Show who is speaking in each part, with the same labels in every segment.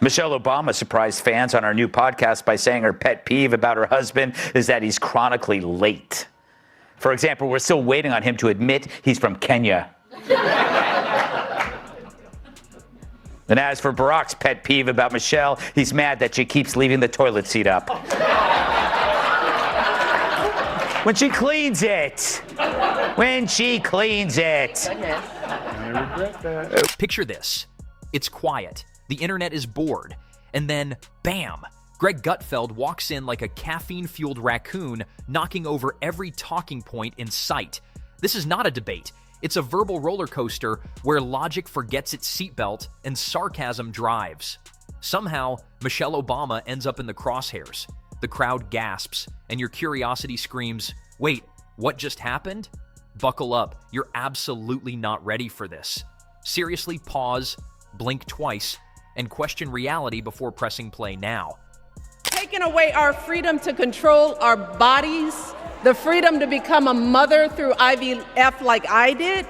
Speaker 1: Michelle Obama surprised fans on our new podcast by saying her pet peeve about her husband is that he's chronically late. For example, we're still waiting on him to admit he's from Kenya. And as for Barack's pet peeve about Michelle, he's mad that she keeps leaving the toilet seat up. When she cleans it. When she cleans it.
Speaker 2: I regret that.
Speaker 3: Picture this. It's quiet. The internet is bored. And then, bam! Greg Gutfeld walks in like a caffeine-fueled raccoon, knocking over every talking point in sight. This is not a debate. It's a verbal roller coaster where logic forgets its seatbelt and sarcasm drives. Somehow, Michelle Obama ends up in the crosshairs. The crowd gasps, and your curiosity screams, "Wait, what just happened?" Buckle up, you're absolutely not ready for this. Seriously, pause, blink twice, and question reality before pressing play now.
Speaker 4: Taking away our freedom to control our bodies, the freedom to become a mother through IVF like I did,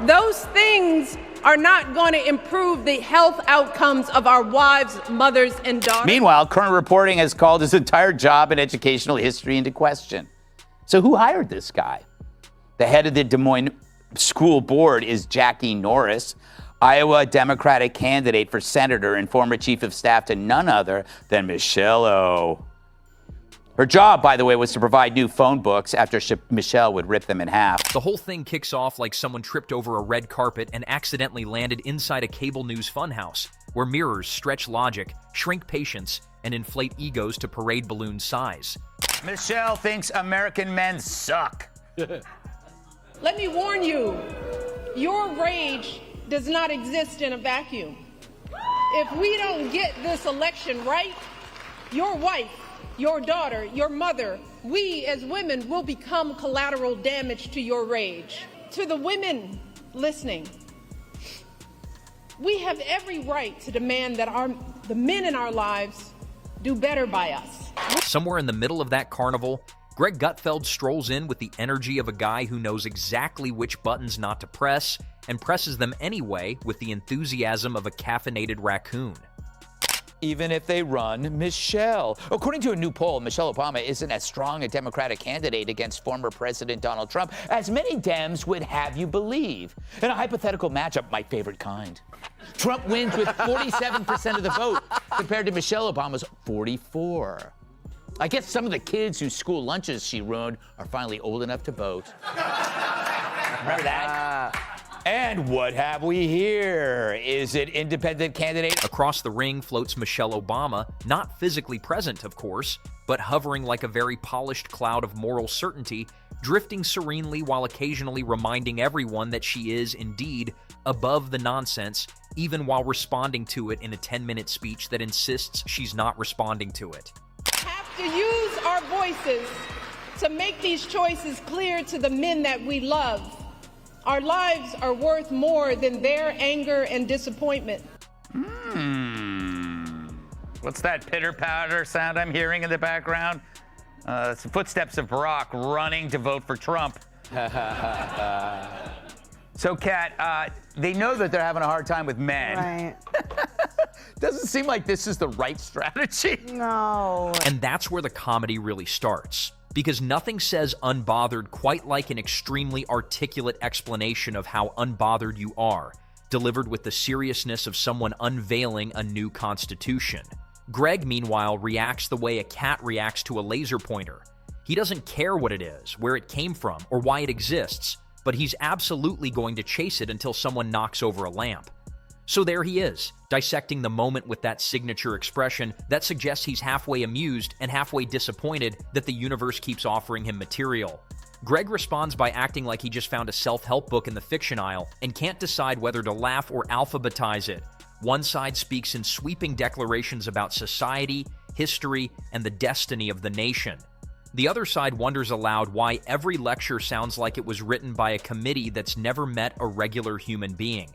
Speaker 4: those things are not going to improve the health outcomes of our wives, mothers, and daughters.
Speaker 1: Meanwhile, current reporting has called his entire job and educational history into question. So who hired this guy? The head of the Des Moines School Board is Jackie Norris, Iowa Democratic candidate for senator and former chief of staff to none other than Michelle O. Her job, by the way, was to provide new phone books after Michelle would rip them in half.
Speaker 3: The whole thing kicks off like someone tripped over a red carpet and accidentally landed inside a cable news funhouse, where mirrors stretch logic, shrink patience, and inflate egos to parade balloon size.
Speaker 1: Michelle thinks American men suck.
Speaker 4: Let me warn you, your rage does not exist in a vacuum. If we don't get this election right, your wife, your daughter, your mother, we as women will become collateral damage to your rage. To the women listening, we have every right to demand that the men in our lives do better by us.
Speaker 3: Somewhere in the middle of that carnival, Greg Gutfeld strolls in with the energy of a guy who knows exactly which buttons not to press and presses them anyway with the enthusiasm of a caffeinated raccoon.
Speaker 1: Even if they run Michelle. According to a new poll, Michelle Obama isn't as strong a Democratic candidate against former President Donald Trump as many Dems would have you believe. In a hypothetical matchup, my favorite kind, Trump wins with 47% of the vote compared to Michelle Obama's 44%. I guess some of the kids whose school lunches she ruined are finally old enough to vote. Remember that? And what have we here? Is it independent candidate?
Speaker 3: Across the ring floats Michelle Obama, not physically present, of course, but hovering like a very polished cloud of moral certainty, drifting serenely while occasionally reminding everyone that she is, indeed, above the nonsense, even while responding to it in a 10-minute speech that insists she's not responding to it.
Speaker 4: Have to use our voices to make these choices clear to the men that we love. Our lives are worth more than their anger and disappointment.
Speaker 1: What's that pitter-patter sound I'm hearing in the background? It's the footsteps of Barack running to vote for Trump. So, Kat, they know that they're having a hard time with men.
Speaker 5: Right.
Speaker 1: Doesn't seem like this is the right strategy.
Speaker 5: No.
Speaker 3: And that's where the comedy really starts. Because nothing says unbothered quite like an extremely articulate explanation of how unbothered you are, delivered with the seriousness of someone unveiling a new constitution. Greg, meanwhile, reacts the way a cat reacts to a laser pointer. He doesn't care what it is, where it came from, or why it exists, but he's absolutely going to chase it until someone knocks over a lamp. So there he is, dissecting the moment with that signature expression that suggests he's halfway amused and halfway disappointed that the universe keeps offering him material. Greg responds by acting like he just found a self-help book in the fiction aisle and can't decide whether to laugh or alphabetize it. One side speaks in sweeping declarations about society, history, and the destiny of the nation. The other side wonders aloud why every lecture sounds like it was written by a committee that's never met a regular human being.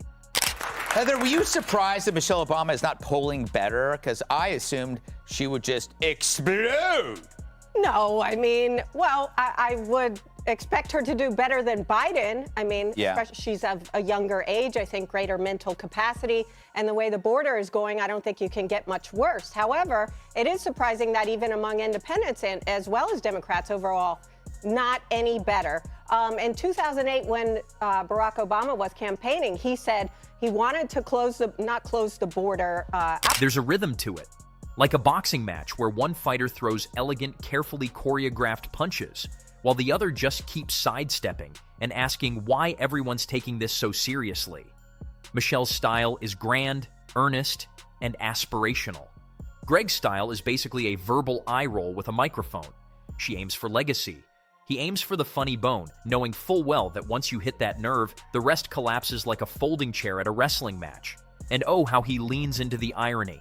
Speaker 1: Heather, were you surprised that Michelle Obama is not polling better? Because I assumed she would just explode.
Speaker 5: No, I mean, well, I would expect her to do better than Biden. I mean,
Speaker 1: Yeah.
Speaker 5: especially she's of a younger age, I think greater mental capacity, and the way the border is going, I don't think you can get much worse. However, it is surprising that even among independents and as well as Democrats overall, not any better. In 2008, when Barack Obama was campaigning, he said he wanted to not close the border.
Speaker 3: There's a rhythm to it, like a boxing match where one fighter throws elegant, carefully choreographed punches, while the other just keeps sidestepping and asking why everyone's taking this so seriously. Michelle's style is grand, earnest, and aspirational. Greg's style is basically a verbal eye roll with a microphone. She aims for legacy. He aims for the funny bone, knowing full well that once you hit that nerve, the rest collapses like a folding chair at a wrestling match. And oh, how he leans into the irony.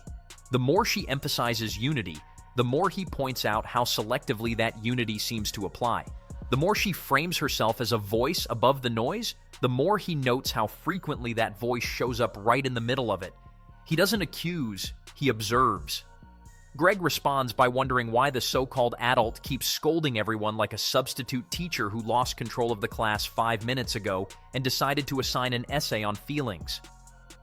Speaker 3: The more she emphasizes unity, the more he points out how selectively that unity seems to apply. The more she frames herself as a voice above the noise, the more he notes how frequently that voice shows up right in the middle of it. He doesn't accuse, he observes. Greg responds by wondering why the so-called adult keeps scolding everyone like a substitute teacher who lost control of the class 5 minutes ago and decided to assign an essay on feelings.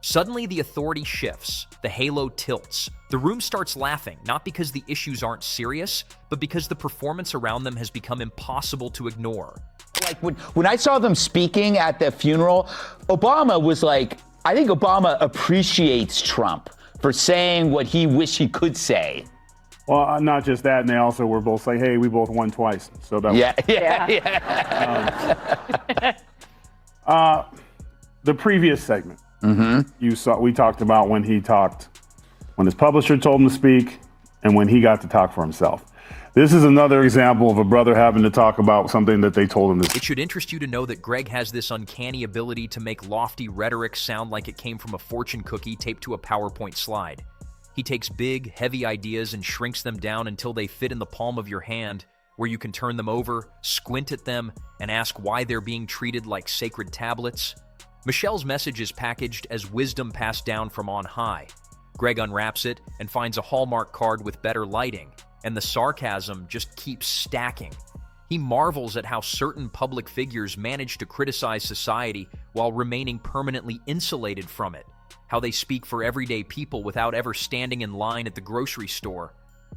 Speaker 3: Suddenly, the authority shifts, the halo tilts. The room starts laughing, not because the issues aren't serious, but because the performance around them has become impossible to ignore.
Speaker 1: Like when I saw them speaking at the funeral, Obama was like, I think Obama appreciates Trump for saying what he wished he could say.
Speaker 2: Well, not just that, and they also were both like, hey, we both won twice. So that the previous segment, we talked about when his publisher told him to speak, and when he got to talk for himself. This is another example of a brother having to talk about something that they told him to.
Speaker 3: It should interest you to know that Greg has this uncanny ability to make lofty rhetoric sound like it came from a fortune cookie taped to a PowerPoint slide. He takes big, heavy ideas and shrinks them down until they fit in the palm of your hand, where you can turn them over, squint at them, and ask why they're being treated like sacred tablets. Michelle's message is packaged as wisdom passed down from on high. Greg unwraps it and finds a Hallmark card with better lighting, and the sarcasm just keeps stacking. He marvels at how certain public figures manage to criticize society while remaining permanently insulated from it, how they speak for everyday people without ever standing in line at the grocery store,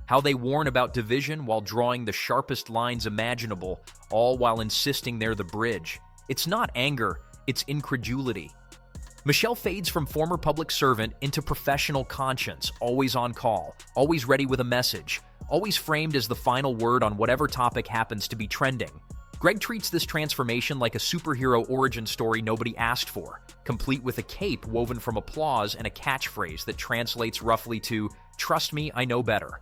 Speaker 3: how they warn about division while drawing the sharpest lines imaginable, all while insisting they're the bridge. It's not anger, it's incredulity. Michelle fades from former public servant into professional conscience, always on call, always ready with a message, always framed as the final word on whatever topic happens to be trending. Greg treats this transformation like a superhero origin story nobody asked for, complete with a cape woven from applause and a catchphrase that translates roughly to, "Trust me, I know better."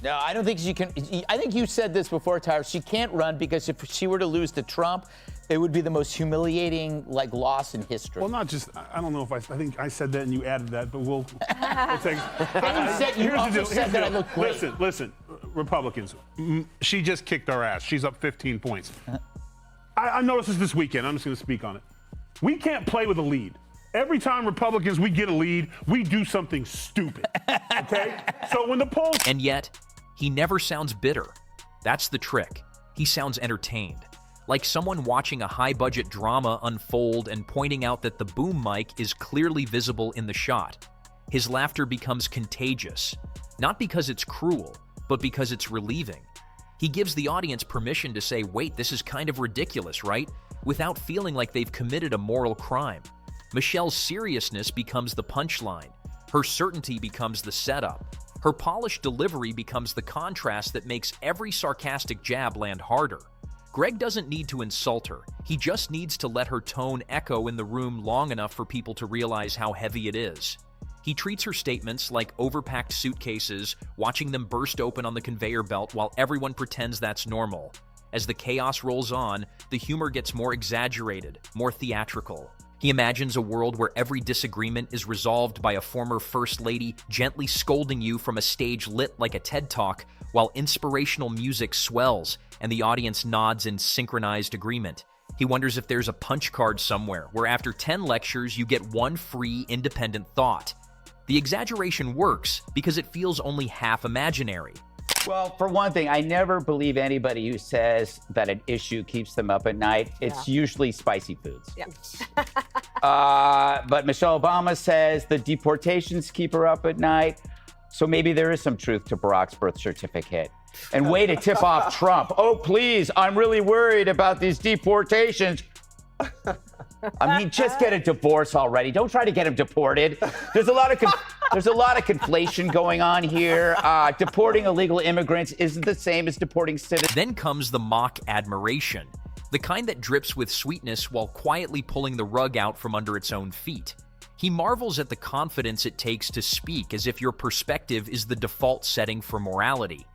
Speaker 1: No, I don't think she can. I think you said this before, Tyler. She can't run because if she were to lose to Trump, it would be the most humiliating loss in history.
Speaker 6: Well, not just, I don't know if I think I said that and you added that, but we'll take
Speaker 1: You also said that I look great.
Speaker 6: Listen, Republicans, she just kicked our ass. She's up 15 points. I noticed this weekend. I'm just going to speak on it. We can't play with a lead. Every time Republicans, we get a lead, we do something stupid, okay? So when the polls...
Speaker 3: And yet, he never sounds bitter. That's the trick. He sounds entertained. Like someone watching a high-budget drama unfold and pointing out that the boom mic is clearly visible in the shot. His laughter becomes contagious, not because it's cruel, but because it's relieving. He gives the audience permission to say, wait, this is kind of ridiculous, right? Without feeling like they've committed a moral crime. Michelle's seriousness becomes the punchline. Her certainty becomes the setup. Her polished delivery becomes the contrast that makes every sarcastic jab land harder. Greg doesn't need to insult her. He just needs to let her tone echo in the room long enough for people to realize how heavy it is. He treats her statements like overpacked suitcases, watching them burst open on the conveyor belt while everyone pretends that's normal. As the chaos rolls on, the humor gets more exaggerated, more theatrical. He imagines a world where every disagreement is resolved by a former First Lady gently scolding you from a stage lit like a TED Talk, while inspirational music swells and the audience nods in synchronized agreement. He wonders if there's a punch card somewhere where after 10 lectures you get one free independent thought. The exaggeration works because it feels only half imaginary.
Speaker 1: Well, for one thing, I never believe anybody who says that an issue keeps them up at night. It's usually spicy foods.
Speaker 5: Yeah.
Speaker 1: But Michelle Obama says the deportations keep her up at night. So maybe there is some truth to Barack's birth certificate. And way to tip off Trump. Oh, please, I'm really worried about these deportations. I mean, just get a divorce already. Don't try to get him deported. There's a lot of conflation going on here. Deporting illegal immigrants isn't the same as deporting citizens.
Speaker 3: Then comes the mock admiration, the kind that drips with sweetness while quietly pulling the rug out from under its own feet. He marvels at the confidence it takes to speak as if your perspective is the default setting for morality.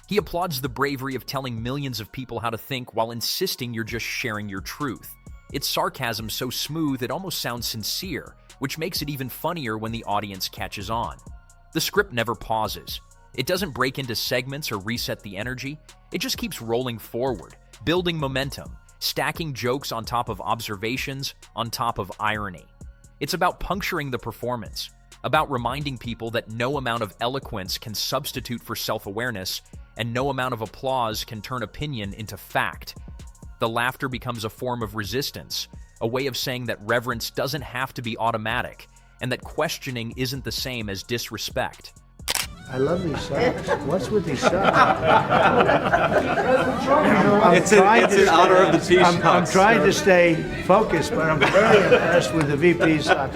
Speaker 3: He applauds the bravery of telling millions of people how to think while insisting you're just sharing your truth. It's sarcasm so smooth it almost sounds sincere, which makes it even funnier when the audience catches on. The script never pauses. It doesn't break into segments or reset the energy. It just keeps rolling forward, building momentum, stacking jokes on top of observations, on top of irony. It's about puncturing the performance, about reminding people that no amount of eloquence can substitute for self-awareness, and no amount of applause can turn opinion into fact. The laughter becomes a form of resistance, a way of saying that reverence doesn't have to be automatic, and that questioning isn't the same as disrespect.
Speaker 7: I love these socks. What's with these socks?
Speaker 8: It's in honor of the T-shirts.
Speaker 7: I'm trying to stay focused, but I'm very impressed with the VP's socks.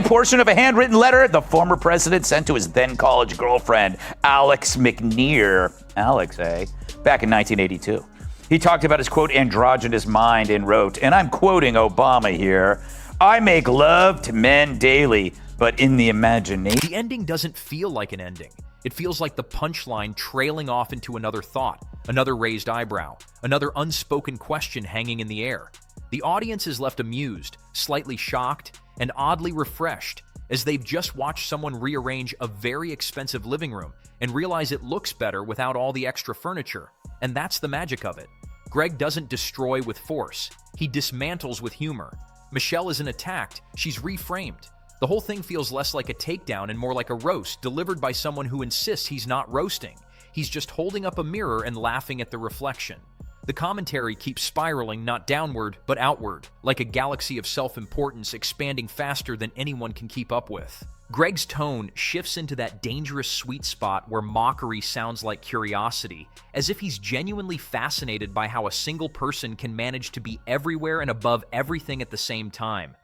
Speaker 1: Portion of a handwritten letter the former president sent to his then college girlfriend, Alex McNear. Alex, eh? Back in 1982. He talked about his, quote, androgynous mind and wrote, and I'm quoting Obama here, I make love to men daily, but in the imagination.
Speaker 3: The ending doesn't feel like an ending. It feels like the punchline trailing off into another thought, another raised eyebrow, another unspoken question hanging in the air. The audience is left amused, slightly shocked, and oddly refreshed, as they've just watched someone rearrange a very expensive living room and realize it looks better without all the extra furniture. And that's the magic of it. Greg doesn't destroy with force. He dismantles with humor. Michelle isn't attacked. She's reframed. The whole thing feels less like a takedown and more like a roast delivered by someone who insists he's not roasting. He's just holding up a mirror and laughing at the reflection. The commentary keeps spiraling not downward, but outward, like a galaxy of self-importance expanding faster than anyone can keep up with. Greg's tone shifts into that dangerous sweet spot where mockery sounds like curiosity, as if he's genuinely fascinated by how a single person can manage to be everywhere and above everything at the same time.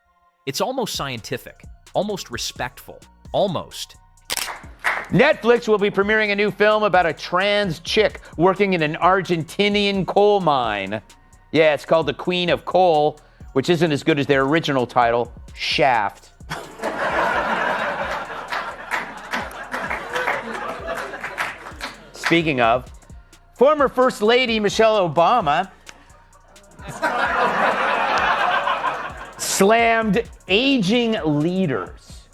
Speaker 3: It's almost scientific, almost respectful, almost.
Speaker 1: Netflix will be premiering a new film about a trans chick working in an Argentinian coal mine. Yeah, it's called The Queen of Coal, which isn't as good as their original title, Shaft. Speaking of, former First Lady Michelle Obama slammed aging leaders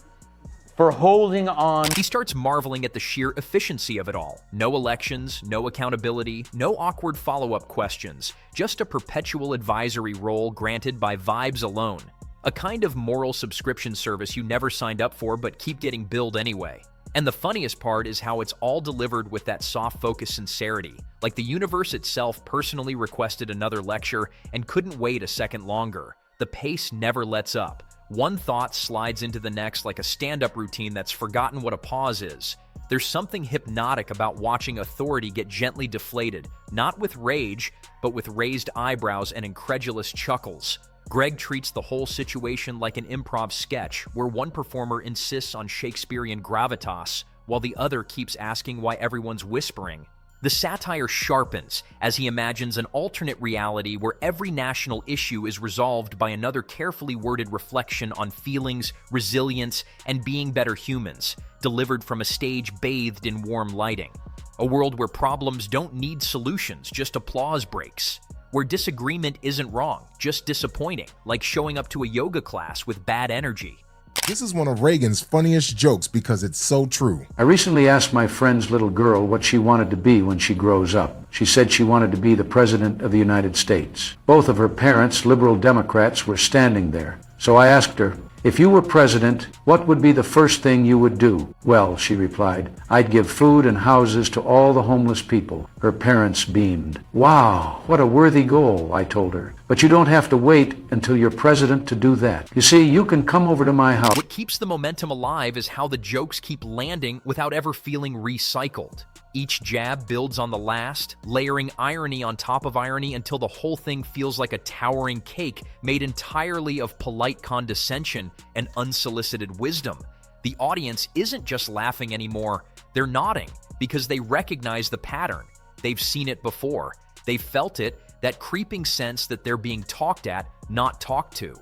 Speaker 1: for holding on.
Speaker 3: He starts marveling at the sheer efficiency of it all. No elections, no accountability, no awkward follow-up questions, just a perpetual advisory role granted by vibes alone. A kind of moral subscription service you never signed up for but keep getting billed anyway. And the funniest part is how it's all delivered with that soft-focused sincerity, like the universe itself personally requested another lecture and couldn't wait a second longer. The pace never lets up. One thought slides into the next like a stand-up routine that's forgotten what a pause is. There's something hypnotic about watching authority get gently deflated, not with rage, but with raised eyebrows and incredulous chuckles. Greg treats the whole situation like an improv sketch, where one performer insists on Shakespearean gravitas, while the other keeps asking why everyone's whispering. The satire sharpens as he imagines an alternate reality where every national issue is resolved by another carefully worded reflection on feelings, resilience, and being better humans, delivered from a stage bathed in warm lighting. A world where problems don't need solutions, just applause breaks. Where disagreement isn't wrong, just disappointing, like showing up to a yoga class with bad energy.
Speaker 9: This is one of Reagan's funniest jokes because it's so true.
Speaker 10: I recently asked my friend's little girl what she wanted to be when she grows up. She said she wanted to be the President of the United States. Both of her parents, liberal Democrats, were standing there. So I asked her, "If you were president, what would be the first thing you would do?" "Well," she replied, "I'd give food and houses to all the homeless people." Her parents beamed. "Wow, what a worthy goal," I told her. "But you don't have to wait until you're president to do that. You see, you can come over to my house."
Speaker 3: What keeps the momentum alive is how the jokes keep landing without ever feeling recycled. Each jab builds on the last, layering irony on top of irony until the whole thing feels like a towering cake made entirely of polite condescension and unsolicited wisdom. The audience isn't just laughing anymore, they're nodding because they recognize the pattern. They've seen it before. They've felt it, that creeping sense that they're being talked at, not talked to.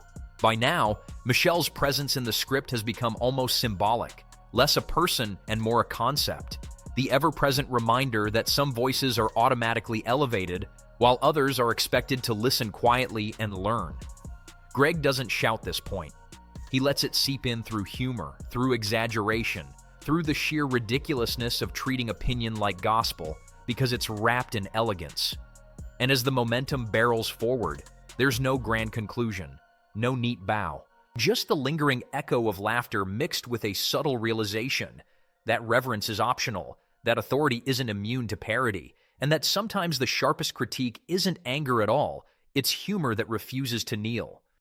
Speaker 3: By now, Michelle's presence in the script has become almost symbolic, less a person and more a concept. The ever-present reminder that some voices are automatically elevated, while others are expected to listen quietly and learn. Greg doesn't shout this point. He lets it seep in through humor, through exaggeration, through the sheer ridiculousness of treating opinion like gospel, because it's wrapped in elegance. And as the momentum barrels forward, there's no grand conclusion, no neat bow, just the lingering echo of laughter mixed with a subtle realization that reverence is optional, that authority isn't immune to parody, and that sometimes the sharpest critique isn't anger at all, it's humor that refuses to kneel.